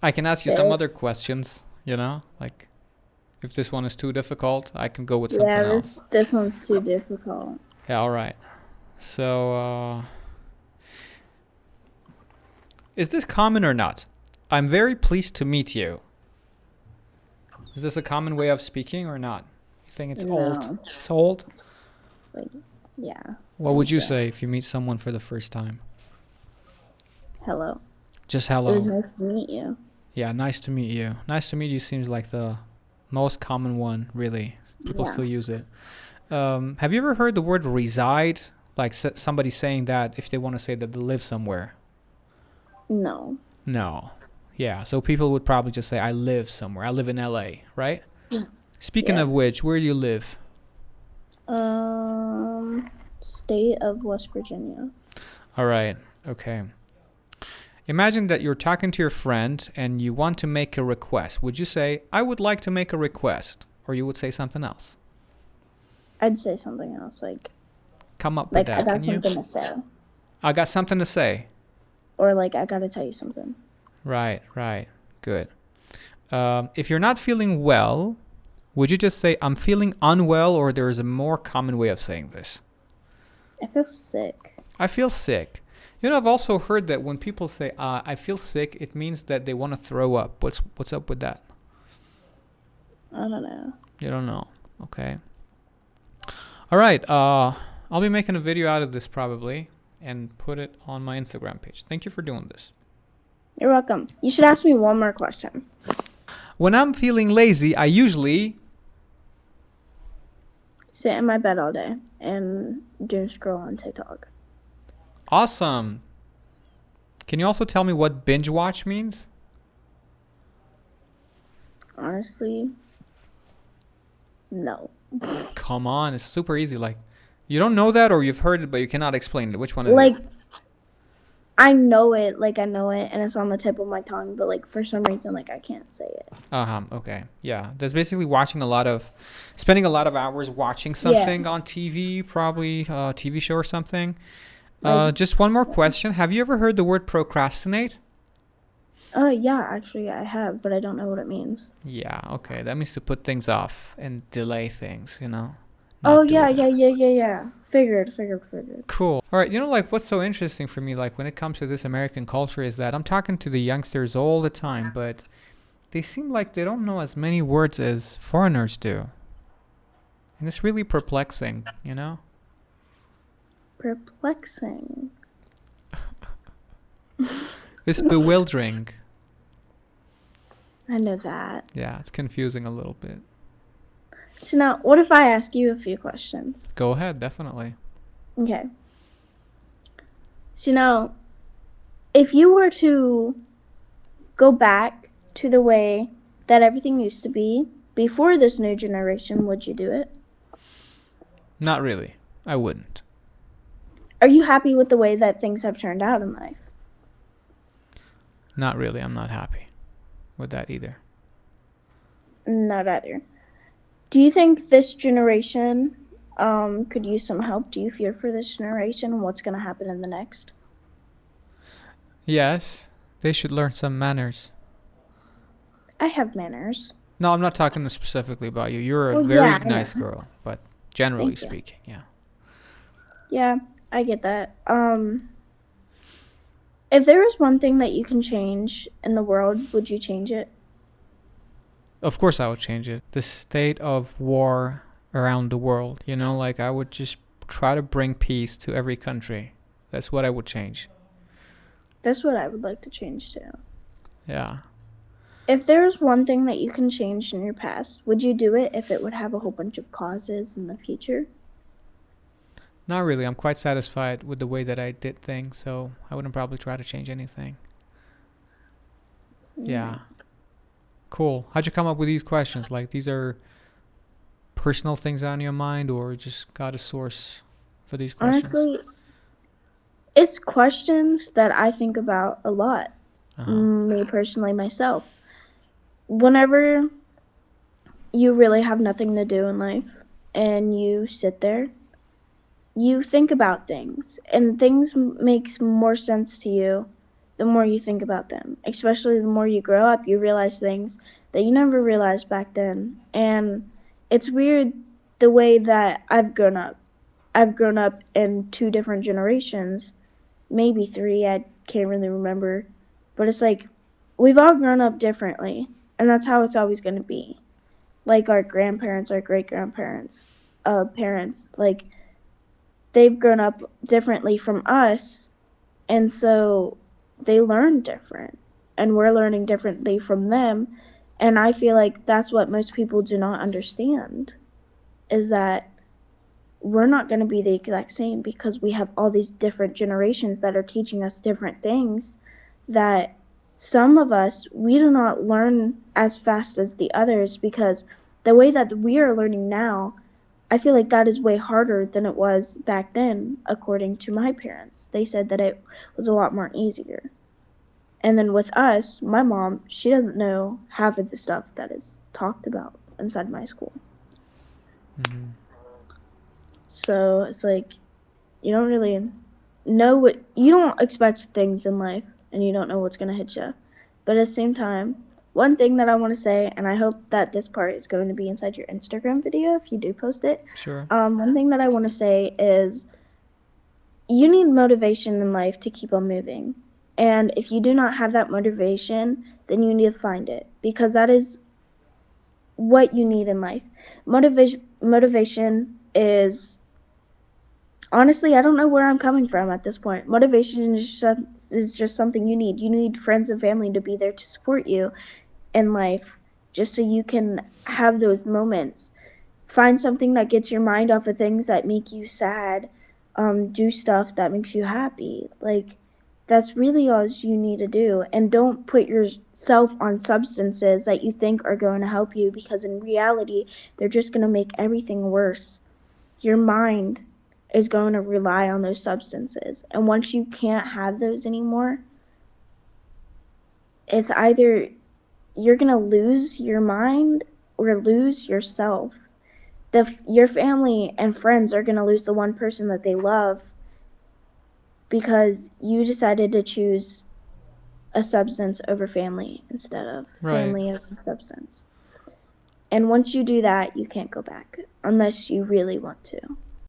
I can ask you some Okay. other questions, you know? Like, if this one is too difficult, I can go with something Yeah, else. this one's too difficult. Yeah, all right. So, is this common or not? I'm very pleased to meet you. Is this a common way of speaking or not? You think it's old? No. It's old? Like, yeah. What would you So, say if you meet someone for the first time? hello. Just It was hello. nice to meet you. Yeah, nice to meet you. Nice to meet you seems like the most common one, really. People Yeah. still use it. Have you ever heard the word reside? Like somebody saying that if they want to say that they live somewhere. No. No. Yeah, so people would probably just say, I live somewhere. I live in LA, right? Speaking Yeah. of which, where do you live? State of West Virginia. All right, okay. Imagine that you're talking to your friend and you want to make a request. Would you say, I would like to make a request? Or you would say something else? I'd say something else, like Come up with I that, got can you? something to say. I got something to say. Or like I gotta tell you something. Right, right. Good. If you're not feeling well, would you just say, I'm feeling unwell, or there is a more common way of saying this? I feel sick. I feel sick. You know, I've also heard that when people say, I feel sick, it means that they want to throw up. What's up with that? I don't know. You don't know. Okay. All right. I'll be making a video out of this probably and put it on my Instagram page. Thank you for doing this. You're welcome. You should ask me one more question. When I'm feeling lazy, I usually... Sit in my bed all day and doom scroll on TikTok. Awesome. Can you also tell me what binge watch means? Honestly, no. Come on, it's super easy. Like, you don't know that, or you've heard it, but you cannot explain it. Which one is Like, it? I know it, and it's on the tip of my tongue, but like for some reason, like I can't say it. Okay. Yeah. That's basically spending a lot of hours watching something on TV, probably a TV show or something. Just one more question. Have you ever heard the word procrastinate? Yeah, actually I have, but I don't know what it means. Yeah, okay. That means to put things off and delay things, you know? Oh, Not do yeah. it. Figured. Cool. All right. You know, like what's so interesting for me, like when it comes to this American culture, is that I'm talking to the youngsters all the time, but they seem like they don't know as many words as foreigners do. And it's really perplexing, you know? Perplexing. It's bewildering. I know that. Yeah, it's confusing a little bit. So now, what if I ask you a few questions? Go ahead, definitely. Okay. So now, if you were to go back to the way that everything used to be before this new generation, would you do it? Not really. I wouldn't. Are you happy with the way that things have turned out in life? Not really. I'm not happy with that either. Not either. Do you think this generation could use some help? Do you fear for this generation? What's going to happen in the next? Yes, they should learn some manners. I have manners. No, I'm not talking specifically about you. You're a Well, very yeah, I know. nice girl, but generally Thank you. speaking, yeah. Yeah, I get that. If there was one thing that you can change in the world, would you change it? Of course I would change it. The state of war around the world, you know, like I would just try to bring peace to every country. That's what I would change. That's what I would like to change too. Yeah. If there was one thing that you can change in your past, would you do it if it would have a whole bunch of causes in the future? Not really. I'm quite satisfied with the way that I did things, so I wouldn't probably try to change anything. Yeah. Cool. How'd you come up with these questions? Like, these are personal things on your mind, or just got a source for these questions? Honestly, it's questions that I think about a lot. Me personally, myself. Whenever you really have nothing to do in life and you sit there, you think about things, and things makes more sense to you the more you think about them. Especially the more you grow up, you realize things that you never realized back then. And it's weird the way that I've grown up. I've grown up in 2 different generations, maybe 3, I can't really remember. But it's like, we've all grown up differently, and that's how it's always going to be. Like our grandparents, our great-grandparents, parents, like, they've grown up differently from us, and so they learn different, and we're learning differently from them. And I feel like that's what most people do not understand, is that we're not going to be the exact same because we have all these different generations that are teaching us different things, that some of us, we do not learn as fast as the others, because the way that we are learning now, I feel like that is way harder than it was back then, according to my parents. They said that it was a lot more easier. And then with us, my mom, she doesn't know half of the stuff that is talked about inside my school. Mm-hmm. So it's like, you don't really know what, you don't expect things in life, and you don't know what's going to hit you. But at the same time, one thing that I want to say, and I hope that this part is going to be inside your Instagram video if you do post it. Sure. One thing that I want to say is, you need motivation in life to keep on moving. And if you do not have that motivation, then you need to find it, because that is what you need in life. Motivation is, honestly, I don't know where I'm coming from at this point. Motivation is just something you need. You need friends and family to be there to support you in life, just so you can have those moments. Find something that gets your mind off of things that make you sad. Do stuff that makes you happy. Like, that's really all you need to do. And don't put yourself on substances that you think are going to help you, because in reality, they're just going to make everything worse. Your mind is going to rely on those substances. And once you can't have those anymore, it's either you're going to lose your mind or lose yourself. Your family and friends are going to lose the one person that they love, because you decided to choose a substance over family instead of family over substance. And once you do that, you can't go back unless you really want to.